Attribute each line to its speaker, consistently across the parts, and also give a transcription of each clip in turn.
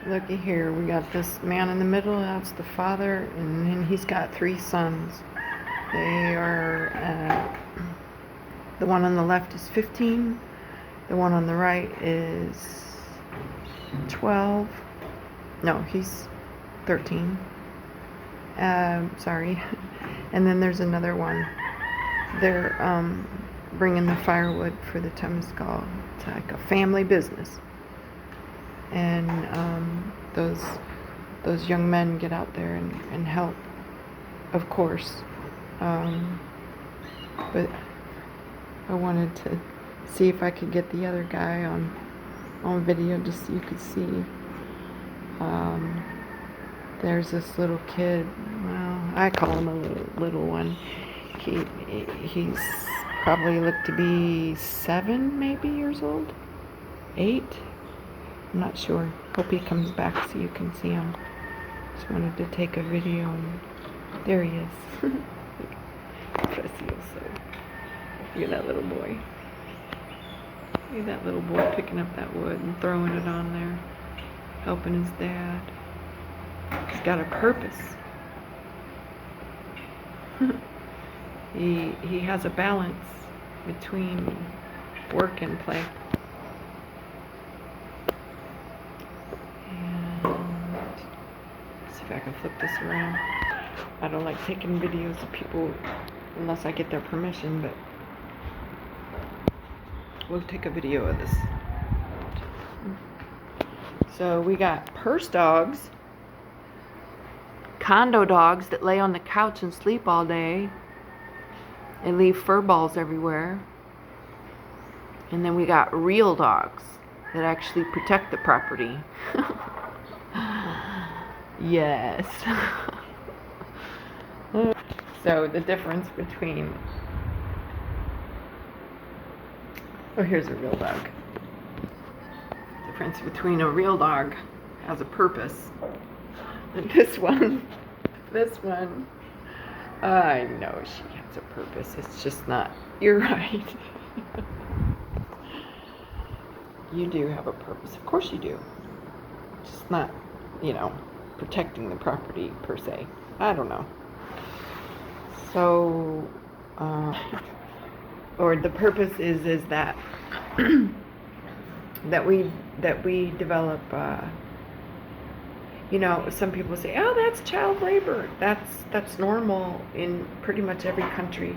Speaker 1: looky here. We got this man in the middle. That's the father, and then he's got 3 sons. They are, the one on the left is 15. The one on the right is 12. No, he's 13. Sorry. And then there's another one. They're bringing the firewood for the Temescal. It's like a family business. And those young men get out there and help, of course. But I wanted to see if I could get the other guy on video just so you could see. There's this little kid. Well, I call him a little one. He's probably looked to be 7 maybe years old, 8. I'm not sure. Hope he comes back so you can see him. Just wanted to take a video, and there he is. Precioso. Look at that little boy. Look at that little boy picking up that wood and throwing it on there, helping his dad. He's got a purpose. He has a balance between work and play. And see if I can flip this around. I don't like taking videos of people unless I get their permission, but we'll take a video of this. So we got purse dogs, condo dogs that lay on the couch and sleep all day and leave fur balls everywhere. And then we got real dogs that actually protect the property. Yes. So the difference between, oh, here's a real dog. The difference between a real dog has a purpose, and this one, I know she has a purpose. It's just not. You're right. You do have a purpose. Of course you do. It's just not, protecting the property per se. I don't know. So, or the purpose is that that we develop. Some people say, "Oh, that's child labor." That's normal in pretty much every country,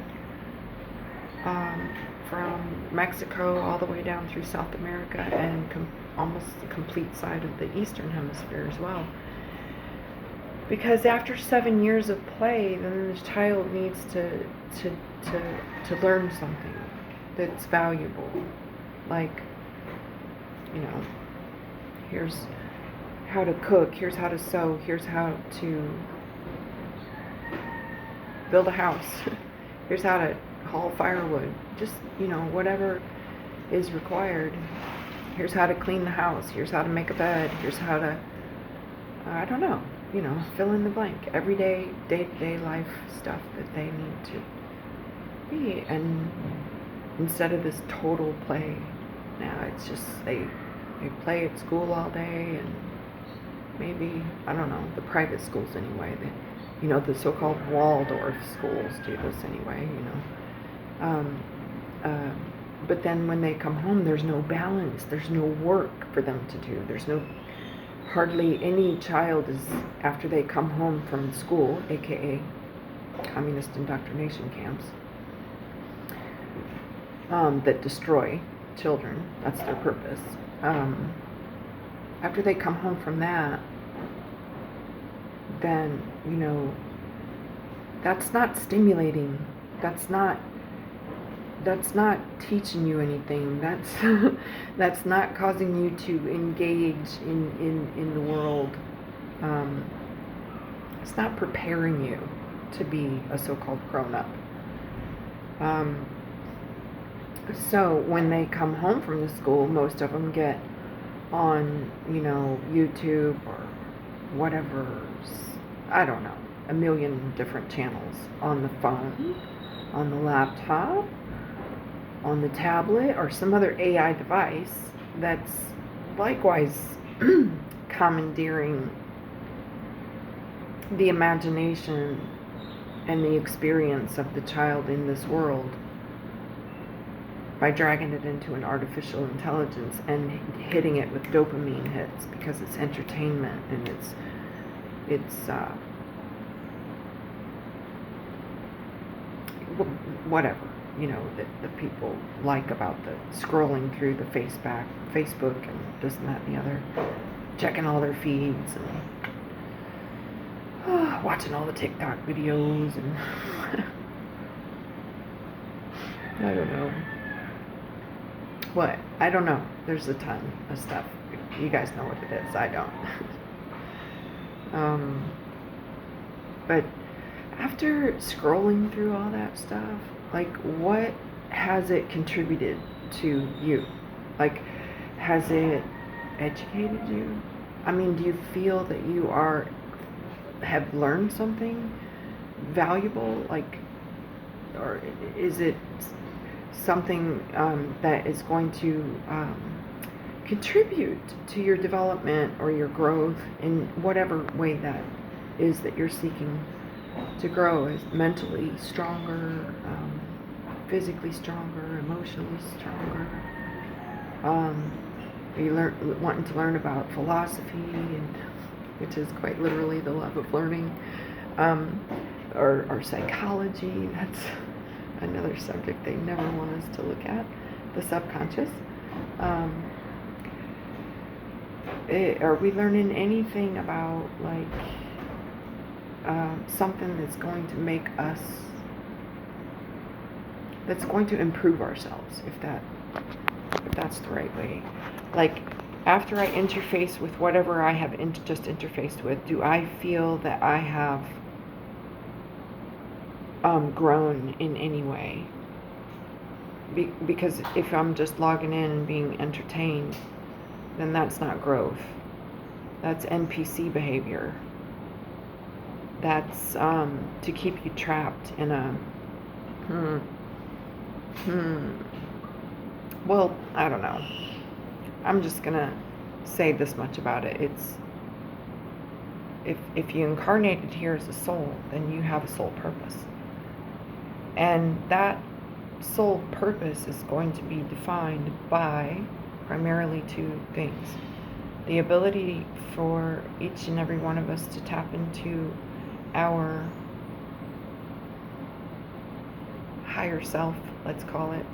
Speaker 1: from Mexico all the way down through South America and almost the complete side of the Eastern Hemisphere as well. Because after 7 years of play, then the child needs to learn something that's valuable. Like, here's how to cook, here's how to sew, here's how to build a house, here's how to haul firewood, just, whatever is required. Here's how to clean the house, here's how to make a bed, here's how to, I don't know, fill in the blank. Everyday, day-to-day life stuff that they need to be. And instead of this total play, now it's just they play at school all day, and maybe, I don't know, the private schools anyway, the so-called Waldorf schools do this anyway, but then when they come home, there's no balance, there's no work for them to do, hardly any child is, after they come home from school, aka communist indoctrination camps, that destroy children, that's their purpose. After they come home from that, then, that's not stimulating, that's not teaching you anything, that's not causing you to engage in the world. It's not preparing you to be a so-called grown-up. So when they come home from the school, most of them get on, YouTube or whatever, I don't know, a million different channels on the phone, on the laptop, on the tablet, or some other AI device that's likewise commandeering the imagination and the experience of the child in this world by dragging it into an artificial intelligence and hitting it with dopamine hits because it's entertainment and it's whatever, that the people like about the scrolling through the Facebook and this and that and the other, checking all their feeds and watching all the TikTok videos and I don't know. What? I don't know. There's a ton of stuff. You guys know what it is. I don't. But after scrolling through all that stuff, like, what has it contributed to you? Like, has it educated you? I mean, do you feel that you have learned something valuable? Like, or is it something that is going to contribute to your development or your growth in whatever way that is that you're seeking to grow, is mentally stronger, physically stronger, emotionally stronger? Are you wanting to learn about philosophy, and which is quite literally the love of learning, or psychology? That's another subject they never want us to look at, the subconscious. Are we learning anything about, like, something that's going to make us, that's going to improve ourselves, if that's the right way? Like, after I interface with whatever I have just interfaced with, do I feel that I have grown in any way? Because if I'm just logging in and being entertained, then that's not growth. That's NPC behavior. That's to keep you trapped in a well, I don't know. I'm just gonna say this much about it. It's if you incarnated here as a soul, then you have a soul purpose. And that soul purpose is going to be defined by primarily two things. The ability for each and every one of us to tap into our higher self, let's call it,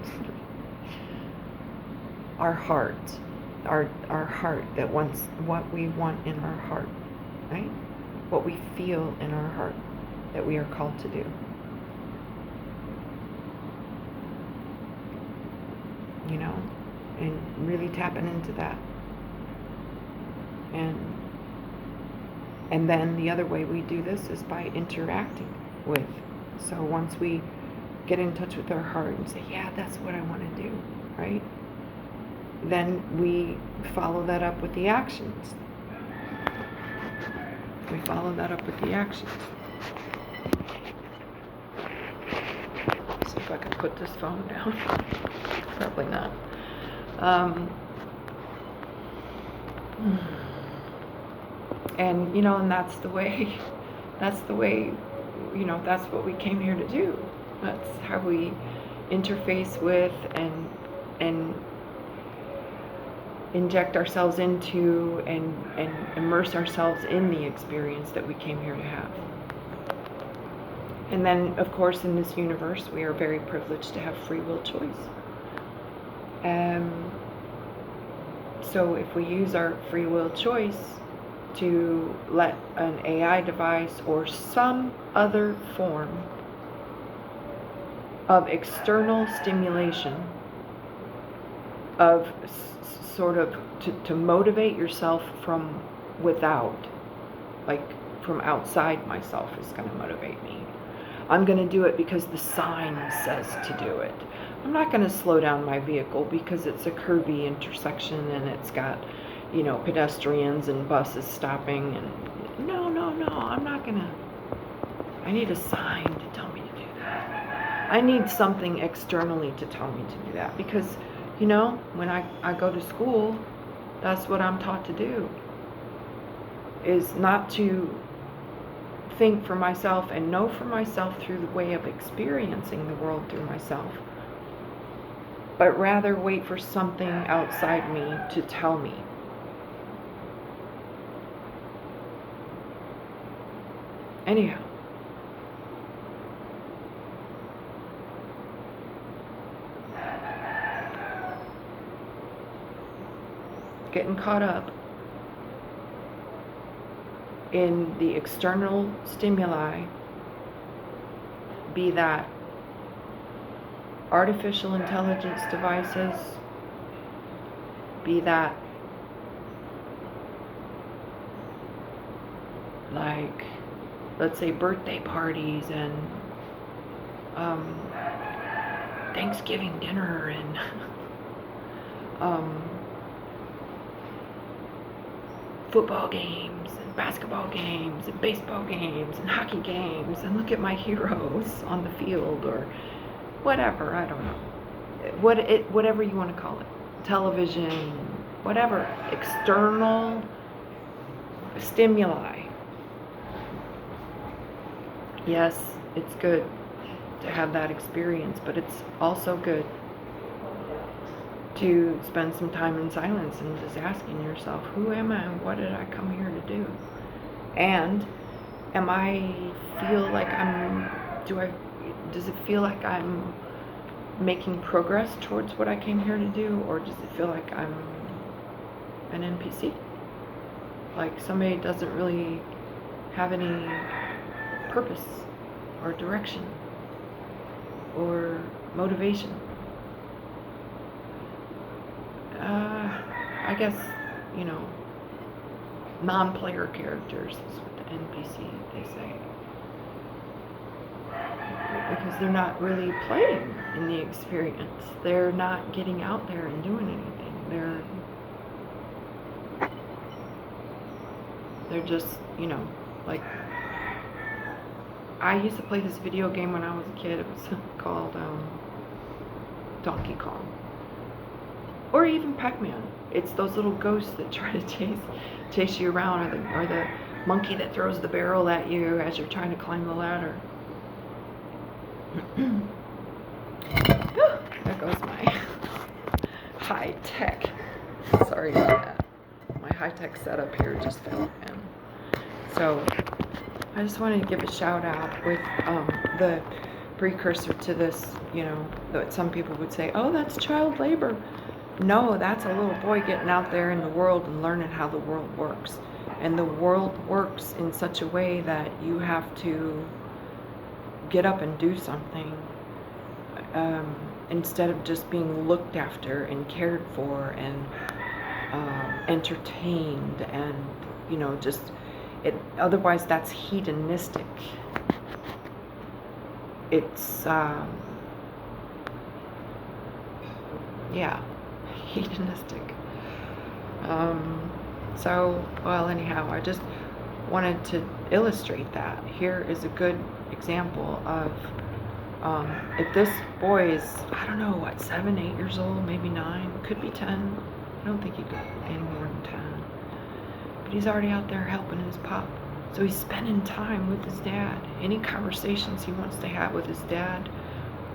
Speaker 1: our heart, our heart that wants what we want in our heart, right? What we feel in our heart that we are called to do. And really tapping into that. And then the other way we do this is by interacting with. So once we get in touch with our heart and say, yeah, that's what I want to do, right? Then we follow that up with the actions. We follow that up with the actions. See if I can put this phone down. Probably not. And and that's the way, that's what we came here to do. That's how we interface with and inject ourselves into and immerse ourselves in the experience that we came here to have. And then, of course, in this universe, we are very privileged to have free will choice. So if we use our free will choice to let an AI device or some other form of external stimulation of sort of to motivate yourself from without, like from outside myself is going to motivate me. I'm going to do it because the sign says to do it. I'm not going to slow down my vehicle because it's a curvy intersection and it's got, pedestrians and buses stopping. And no, I'm not going to. I need a sign to tell me to do that. I need something externally to tell me to do that because, when I go to school, that's what I'm taught to do. is not to think for myself and know for myself through the way of experiencing the world through myself, but rather wait for something outside me to tell me. Anyhow, getting caught up in the external stimuli, be that artificial intelligence devices, be that like, let's say, birthday parties and Thanksgiving dinner and football games and basketball games and baseball games and hockey games, and look at my heroes on the field, or whatever, I don't know, whatever you want to call it, television, whatever, external stimuli. Yes, it's good to have that experience, but it's also good to spend some time in silence and just asking yourself, who am I and what did I come here to do? And am I feel like does it feel like I'm making progress towards what I came here to do, or does it feel like I'm an NPC? Like somebody doesn't really have any purpose or direction or motivation. I guess, non-player characters is what the NPC they say. Because they're not really playing in the experience. They're not getting out there and doing anything. They're just, like, I used to play this video game when I was a kid. It was called Donkey Kong. Or even Pac-Man. It's those little ghosts that try to chase you around, or the monkey that throws the barrel at you as you're trying to climb the ladder. There goes my high-tech. Sorry about that. My high-tech setup here just fell in. So I just wanted to give a shout out with the precursor to this, that some people would say, oh, that's child labor. No, that's a little boy getting out there in the world and learning how the world works. And the world works in such a way that you have to get up and do something instead of just being looked after and cared for and entertained and, just it. Otherwise, that's hedonistic. It's hedonistic. Anyhow, I just wanted to illustrate that. Here is a good example of if this boy is, 7, 8 years old, maybe 9, could be 10. I don't think he could be any more than 10. But he's already out there helping his pop. So he's spending time with his dad. Any conversations he wants to have with his dad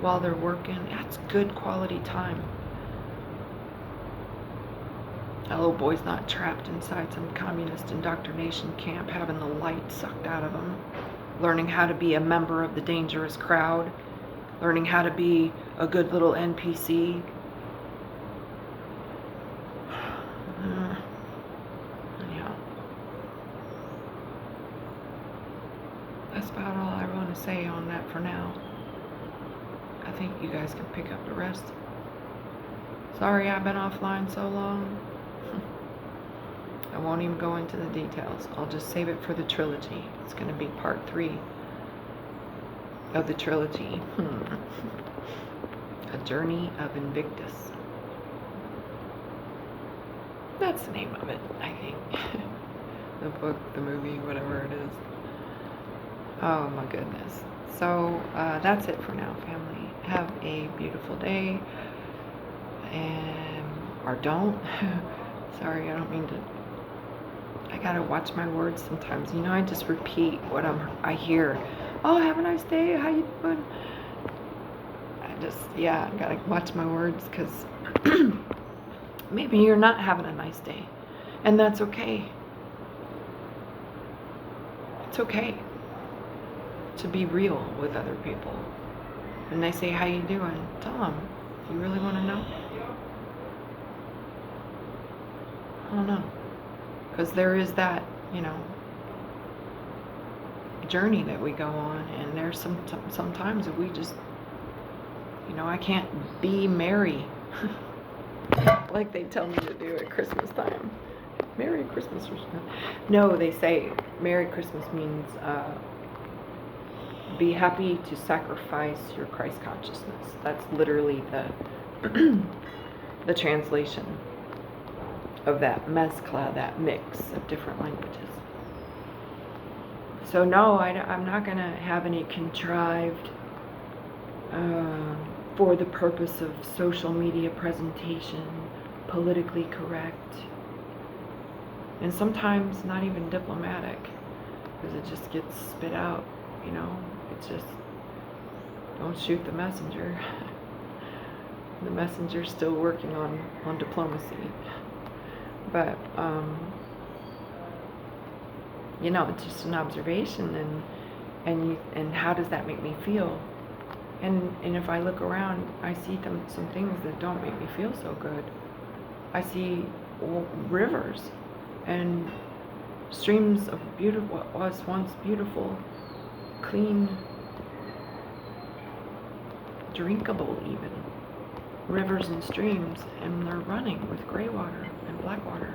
Speaker 1: while they're working, that's good quality time. That little boy's not trapped inside some communist indoctrination camp having the light sucked out of him, learning how to be a member of the dangerous crowd, learning how to be a good little NPC. Anyhow, that's about all I want to say on that for now. I think you guys can pick up the rest. Sorry I've been offline so long. I won't even go into the details. I'll just save it for the trilogy. It's going to be part 3 of the trilogy. A Journey of Invictus. That's the name of it, I think. The book, the movie, whatever it is. Oh my goodness. So that's it for now, family. Have a beautiful day. Or don't. Sorry, I don't mean to I gotta watch my words sometimes. I just repeat what I hear. Oh, have a nice day. How you doing? I gotta watch my words, because maybe you're not having a nice day, and that's okay. It's okay to be real with other people. When they say, how you doing? Tell them. Do you really want to know? I don't know. Because there is that, journey that we go on, and there's sometimes that we just, I can't be merry like they tell me to do at Christmas time. Merry Christmas. No, they say Merry Christmas means be happy to sacrifice your Christ consciousness. That's literally the translation of that mezcla, that mix of different languages. So no, I'm not going to have any contrived, for the purpose of social media presentation, politically correct, and sometimes not even diplomatic, because it just gets spit out, It's just, don't shoot the messenger. The messenger's still working on diplomacy. But, it's just an observation, and how does that make me feel? And if I look around, I see some things that don't make me feel so good. I see rivers and streams of what was once beautiful, clean, drinkable even, rivers and streams, and they're running with gray water and black water.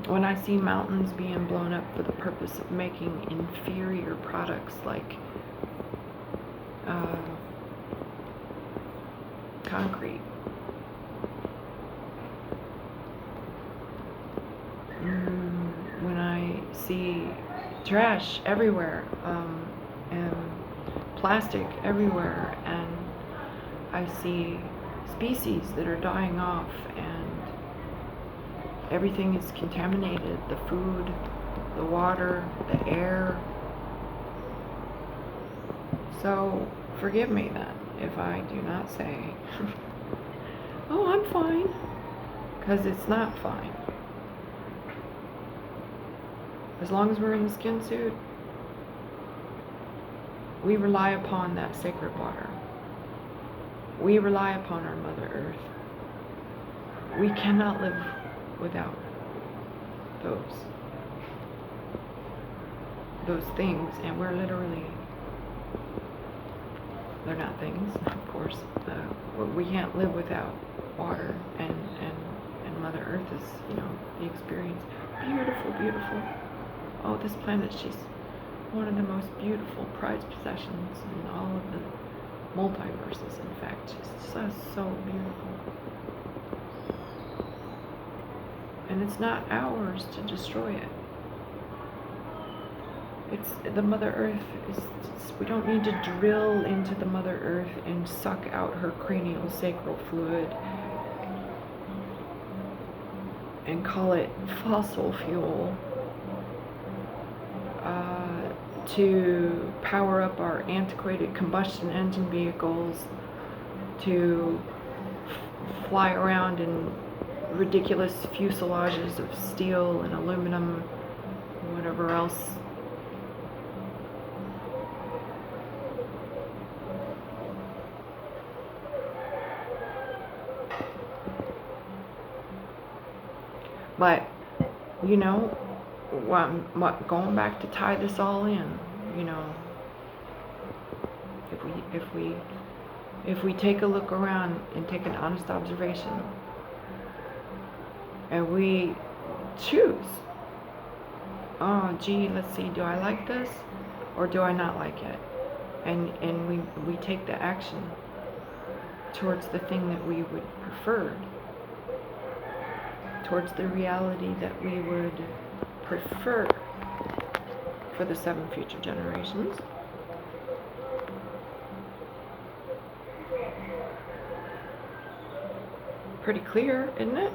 Speaker 1: When I see mountains being blown up for the purpose of making inferior products like concrete, when I see trash everywhere, and plastic everywhere, and I see species that are dying off, and everything is contaminated, the food, the water, the air. So forgive me then if I do not say, oh, I'm fine, because it's not fine. As long as we're in the skin suit, we rely upon that sacred water. We rely upon our Mother Earth. We cannot live without those things, and we're literally, they're not things, of course. We can't live without water, and Mother Earth is, the experience. Beautiful, beautiful. Oh, this planet, she's one of the most beautiful prized possessions in all of the multiverses. In fact, she's so beautiful. And it's not ours to destroy it. It's the Mother Earth. We don't need to drill into the Mother Earth and suck out her cranial sacral fluid and call it fossil fuel to power up our antiquated combustion engine vehicles, to fly around in ridiculous fuselages of steel and aluminum, whatever else. But, going back to tie this all in, if we take a look around and take an honest observation, and we choose, oh gee, let's see, do I like this or do I not like it, and we take the action towards the thing that we would prefer, towards the reality that we would prefer for the 7 future generations. Pretty clear, isn't it?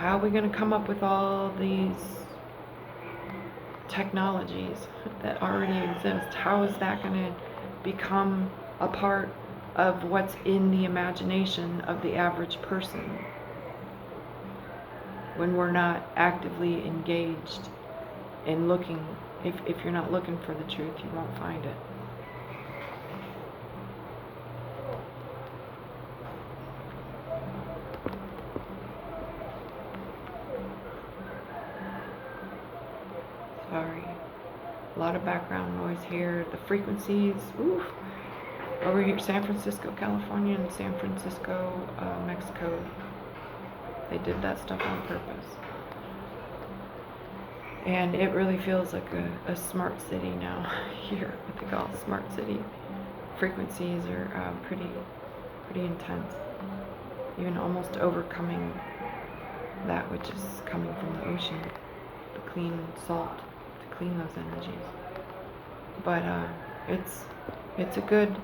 Speaker 1: how are we going to come up with all these technologies that already exist? How is that going to become a part of what's in the imagination of the average person when we're not actively engaged in looking? If you're not looking for the truth, you won't find it. Sorry. A lot of background noise here. The frequencies, oof. Over here, San Francisco, California, and San Francisco, Mexico. They did that stuff on purpose. And it really feels like a smart city now here, what they call a smart city. Frequencies are pretty intense. Even almost overcoming that which is coming from the ocean. The clean salt to clean those energies. But it's a good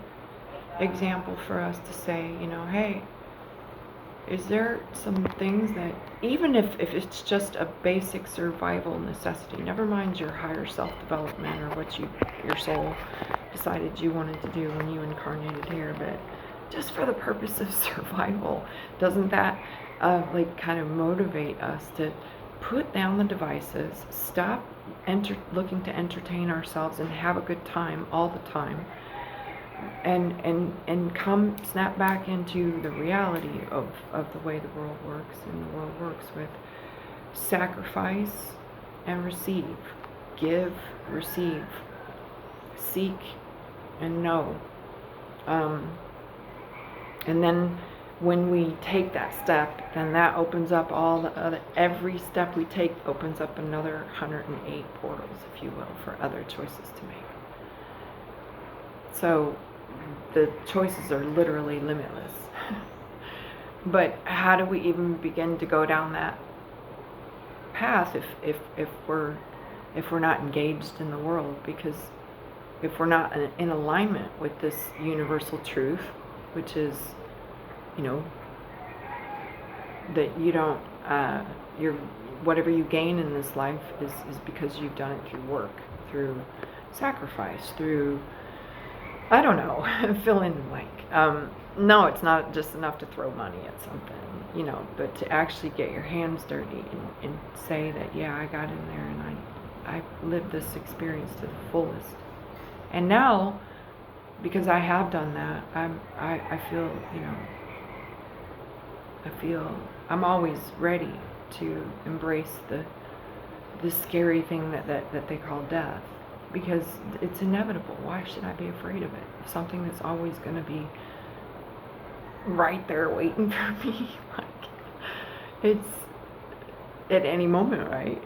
Speaker 1: example for us to say, you know, hey, is there some things that, even if it's just a basic survival necessity, never mind your higher self-development or what your soul decided you wanted to do when you incarnated here, but just for the purpose of survival, doesn't that like kind of motivate us to put down the devices, stop looking to entertain ourselves and have a good time all the time, and come snap back into the reality of the way the world works? And the world works with sacrifice and receive, give, receive, seek, and know. And then when we take that step, then that opens up all the other, every step we take opens up another 108 portals, if you will, for other choices to make. So the choices are literally limitless. But how do we even begin to go down that path if we're not engaged in the world? Because if we're not in alignment with this universal truth, which is, you know, that you don't, whatever you gain in this life is because you've done it through work, through sacrifice, through, I don't know, fill in the blank. No, it's not just enough to throw money at something, you know, but to actually get your hands dirty and say that, yeah, I got in there and I lived this experience to the fullest. And now, because I have done that, I feel, you know, I'm always ready to embrace the scary thing that they call death, because it's inevitable. Why should I be afraid of it? Something that's always going to be right there waiting for me. Like, it's at any moment, right?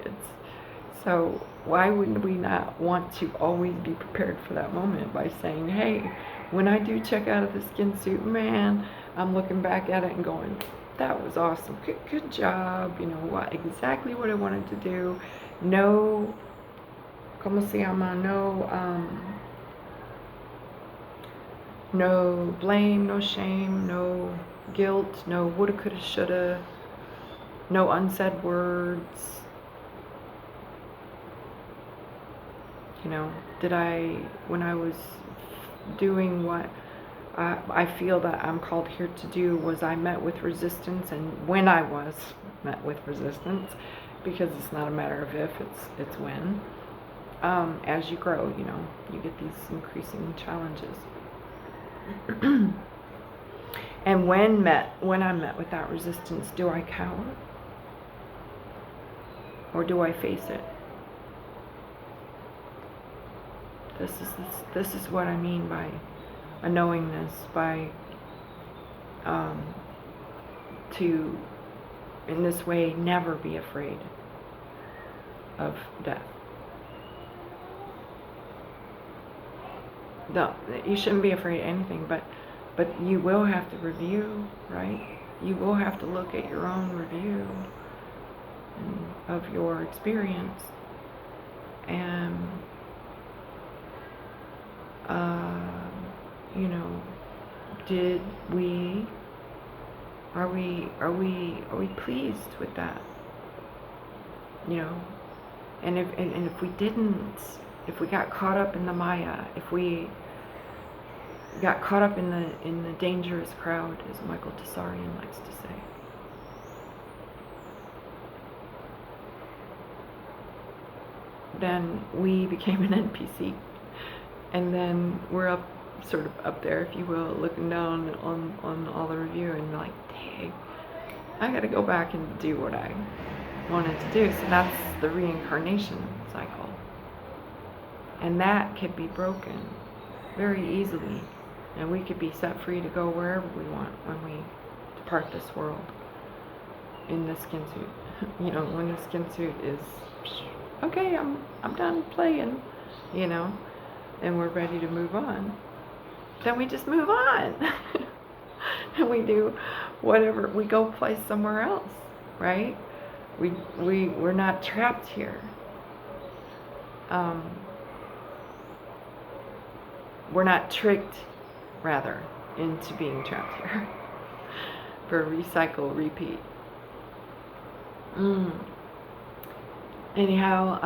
Speaker 1: So why wouldn't we not want to always be prepared for that moment by saying, hey, when I do check out of the skin suit, man, I'm looking back at it and going, that was awesome. Good job. You know, exactly what I wanted to do. No, como se llama? No blame, no shame, no guilt, no woulda, coulda, shoulda, no unsaid words. You know, when I was doing what I feel that I'm called here to do, was I met with resistance, and when I was met with resistance, because it's not a matter of if, it's when. As you grow, you know, you get these increasing challenges. And when I'm met with that resistance, do I cower? Or do I face it? This is what I mean by a knowingness, by to, in this way, never be afraid of death. No, you shouldn't be afraid of anything, but you will have to review, right? You will have to look at your own review of your experience, and you know, are we pleased with that? you know. And if we didn't, if we got caught up in the Maya, if we got caught up in the dangerous crowd, as Michael Tessarian likes to say, then we became an NPC, and then we're up, sort of up there, if you will, looking down on all the review and like, dang, I gotta go back and do what I wanted to do. So that's the reincarnation cycle, and that could be broken very easily, and we could be set free to go wherever we want when we depart this world in the skin suit. You know, when the skin suit is, okay, I'm done playing, you know, and we're ready to move on, then we just move on. And we do whatever, we go play somewhere else, right? We're not trapped here. We're not tricked, rather, into being trapped here. For recycle, repeat. Anyhow,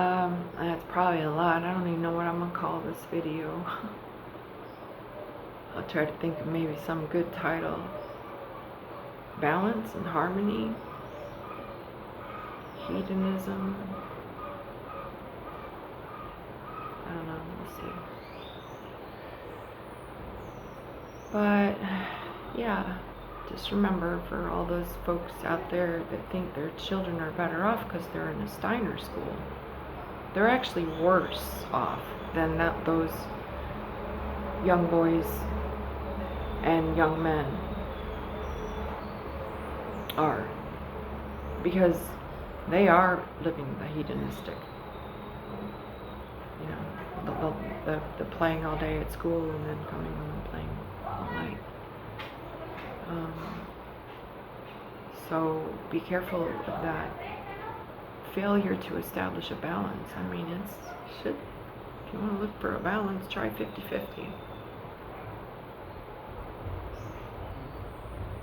Speaker 1: that's probably a lot. I don't even know what I'm gonna call this video. I'll try to think of maybe some good title. Balance and harmony. Hedonism. I don't know, we'll see. But, yeah, just remember, for all those folks out there that think their children are better off because they're in a Steiner school, they're actually worse off than those young boys and young men are, because they are living the hedonistic, you know, the playing all day at school and then coming home and playing all night. So be careful of that failure to establish a balance. I mean, if you want to look for a balance, try 50-50.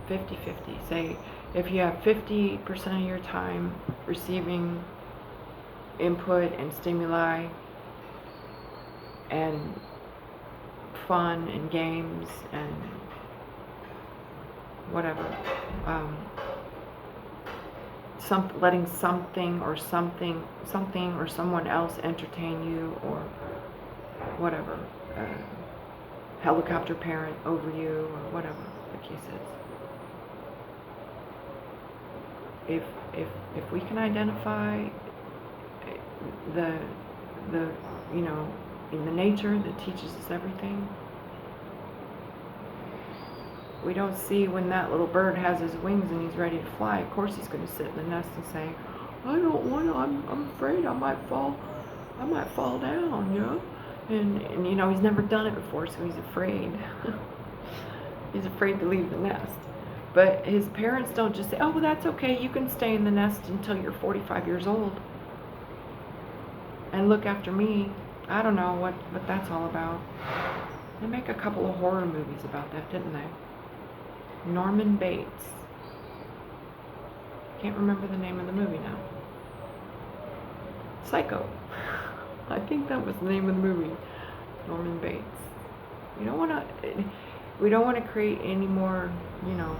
Speaker 1: 50-50. Say, if you have 50% of your time receiving input and stimuli and fun and games and whatever, letting something or someone else entertain you, or whatever, helicopter parent over you, or whatever the case is. If we can identify the you know, in the nature that teaches us everything, we don't see when that little bird has his wings and he's ready to fly. Of course he's going to sit in the nest and say, I don't want to, I'm afraid I might fall down, you know? And you know, he's never done it before, so he's afraid. He's afraid to leave the nest. But his parents don't just say, oh, well, that's okay, you can stay in the nest until you're 45 years old and look after me. I don't know what that's all about. They make a couple of horror movies about that, didn't they? Norman Bates. Can't remember the name of the movie now. Psycho. I think that was the name of the movie. Norman Bates. We don't want to create any more, you know,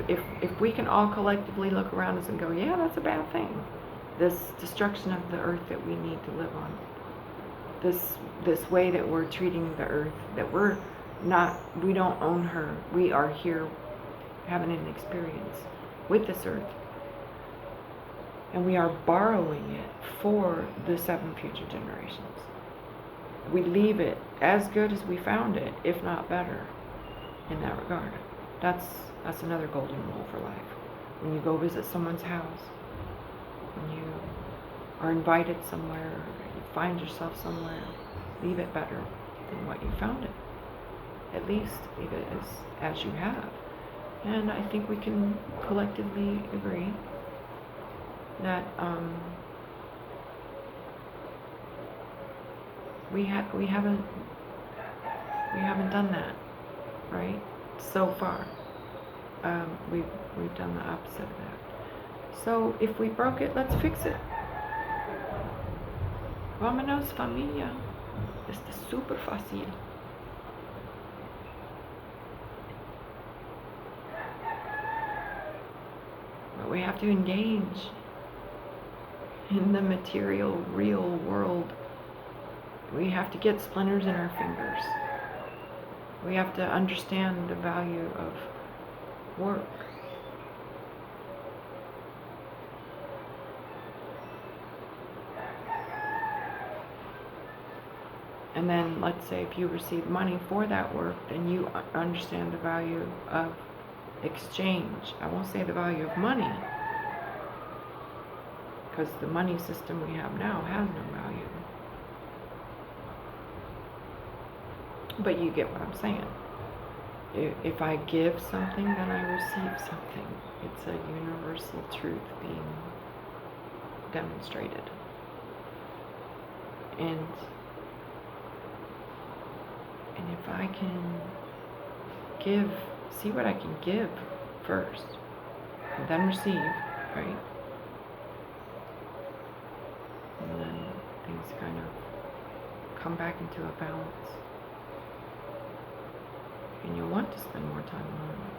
Speaker 1: if we can all collectively look around us and go, yeah, that's a bad thing. This destruction of the earth that we need to live on. This way that we're treating the earth, that we don't own her. We are here having an experience with this earth. And we are borrowing it for the 7 future generations. We leave it as good as we found it, if not better, in that regard. That's another golden rule for life. When you go visit someone's house, when you are invited somewhere, you find yourself somewhere, leave it better than what you found it. At least leave it as you have. And I think we can collectively agree that we haven't done that, right? So far, we've done the opposite of that. So if we broke it, let's fix it. Vámonos, familia. Esto es super fácil. But we have to engage in the material, real world. We have to get splinters in our fingers. We have to understand the value of work. And then let's say if you receive money for that work, then you understand the value of exchange. I won't say the value of money, because the money system we have now has no value. But you get what I'm saying. If I give something, then I receive something. It's a universal truth being demonstrated. And if I can give, see what I can give first, and then receive, right? And then things kind of come back into a balance. And you'll want to spend more time alone.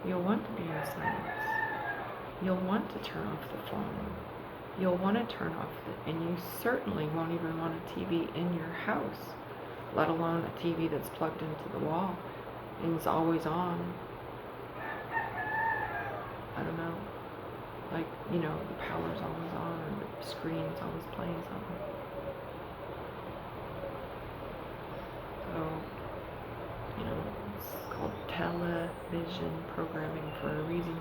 Speaker 1: You'll want to be in silence. You'll want to turn off the phone. You'll want to turn off and you certainly won't even want a TV in your house, let alone a TV that's plugged into the wall and is always on. I don't know, like, you know, the power's always on or the screen's always playing something. So, you know, it's called television programming for a reason.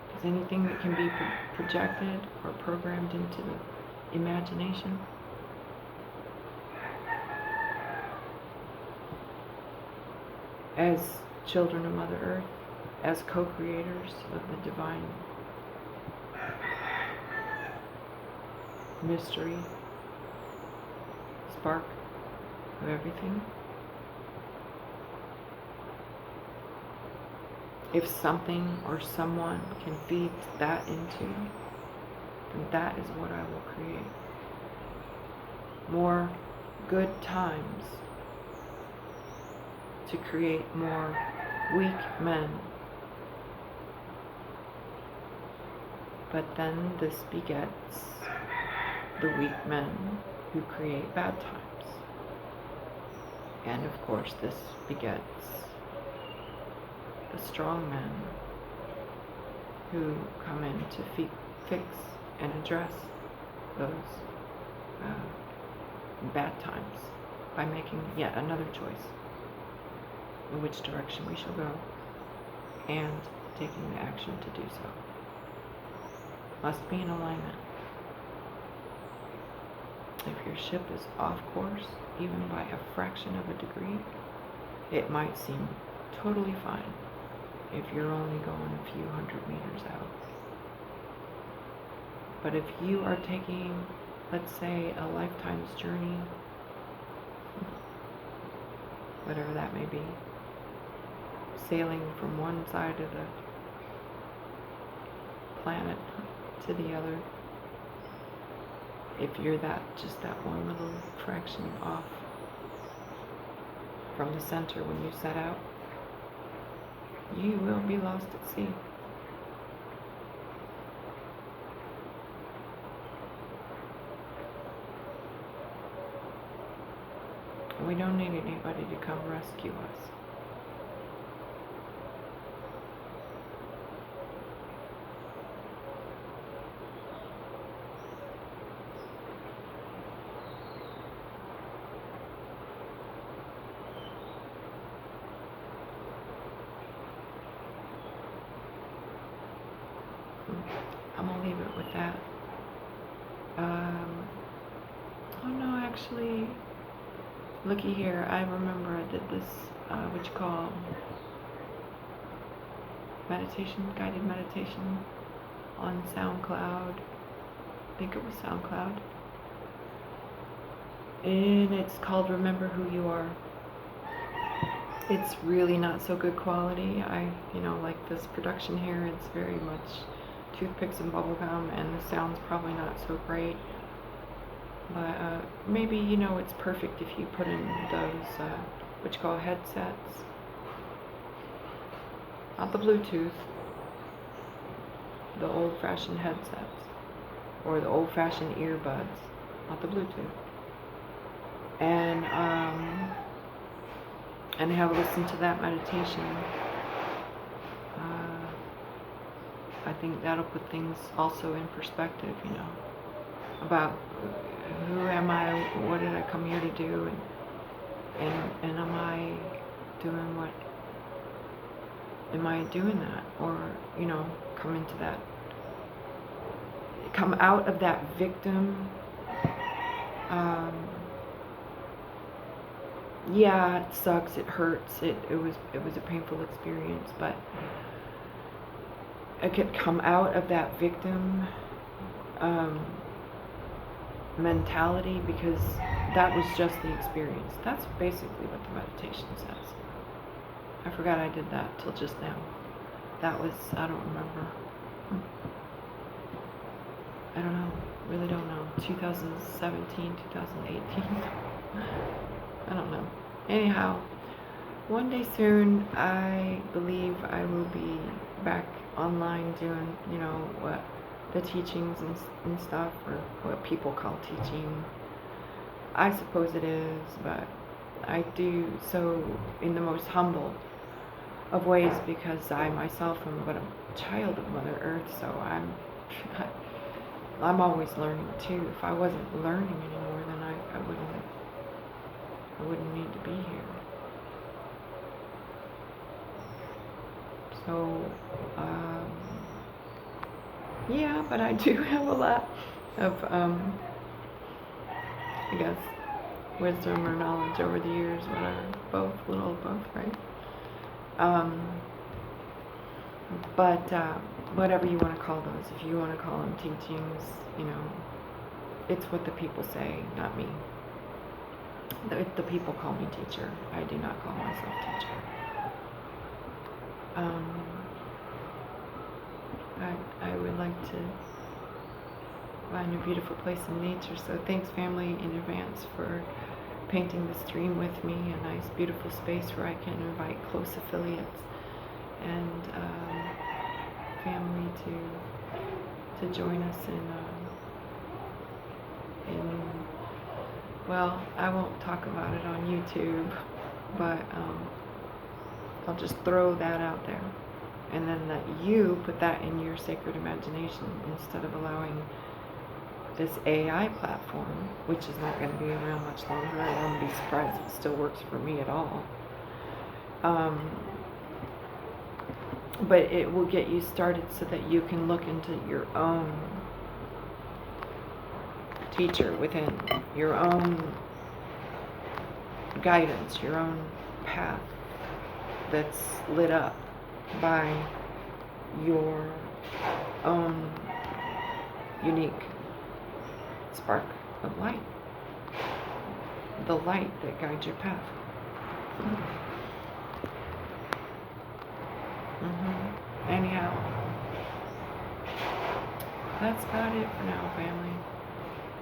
Speaker 1: Because anything that can be projected or programmed into the imagination as children of Mother Earth, as co-creators of the divine mystery, spark of everything. If something or someone can feed that into, then that is what I will create. More good times to create more weak men. But then this begets the weak men who create bad times. And of course this begets the strong men who come in to fix and address those bad times by making yet another choice in which direction we shall go and taking the action to do so. Must be in alignment. If your ship is off course, even by a fraction of a degree, it might seem totally fine if you're only going a few hundred meters out. But if you are taking, let's say, a lifetime's journey, whatever that may be, sailing from one side of the planet to the other, if you're just that one little fraction off from the center when you set out, you will be lost at sea. We don't need anybody to come rescue us. I'm gonna leave it with that. Oh no, actually, looky here. I remember I did this, what you call meditation, guided meditation on SoundCloud. I think it was SoundCloud. And it's called Remember Who You Are. It's really not so good quality. I, like this production here. It's very much toothpicks and bubblegum, and the sound's probably not so great. But maybe, you know, it's perfect if you put in those, what you call headsets. Not the Bluetooth. The old-fashioned headsets. Or the old-fashioned earbuds. Not the Bluetooth. And have a listen to that meditation. I think that'll put things also in perspective, you know, about who am I, what did I come here to do, and am I doing what, am I doing that, or, you know, come out of that victim. Yeah, it sucks, it hurts, it was a painful experience, but I could come out of that victim mentality, because that was just the experience. That's basically what the meditation says. I forgot I did that till just now. That was, I don't remember. I don't know, really don't know. 2017, 2018. I don't know. Anyhow, one day soon, I believe I will be back online doing, you know, what the teachings and stuff, or what people call teaching. I suppose it is, but I do so in the most humble of ways, because I myself am but a child of Mother Earth, so I'm always learning too. If I wasn't learning anymore, then I wouldn't need to be here. So, yeah, but I do have a lot of, I guess, wisdom or knowledge over the years, whatever, both, little of both, right? But whatever you want to call those, if you want to call them teachings, you know, it's what the people say, not me. The people call me teacher. I do not call myself teacher. I would like to find a beautiful place in nature, so thanks, family, in advance for painting the stream with me, a nice beautiful space where I can invite close affiliates and family to join us in well, I won't talk about it on YouTube, but I'll just throw that out there, and then let you put that in your sacred imagination, instead of allowing this AI platform, which is not going to be around much longer. I won't be surprised if it still works for me at all. But it will get you started so that you can look into your own teacher within, your own guidance, your own path that's lit up by your own unique spark of light, the light that guides your path. Anyhow, that's about it for now, family.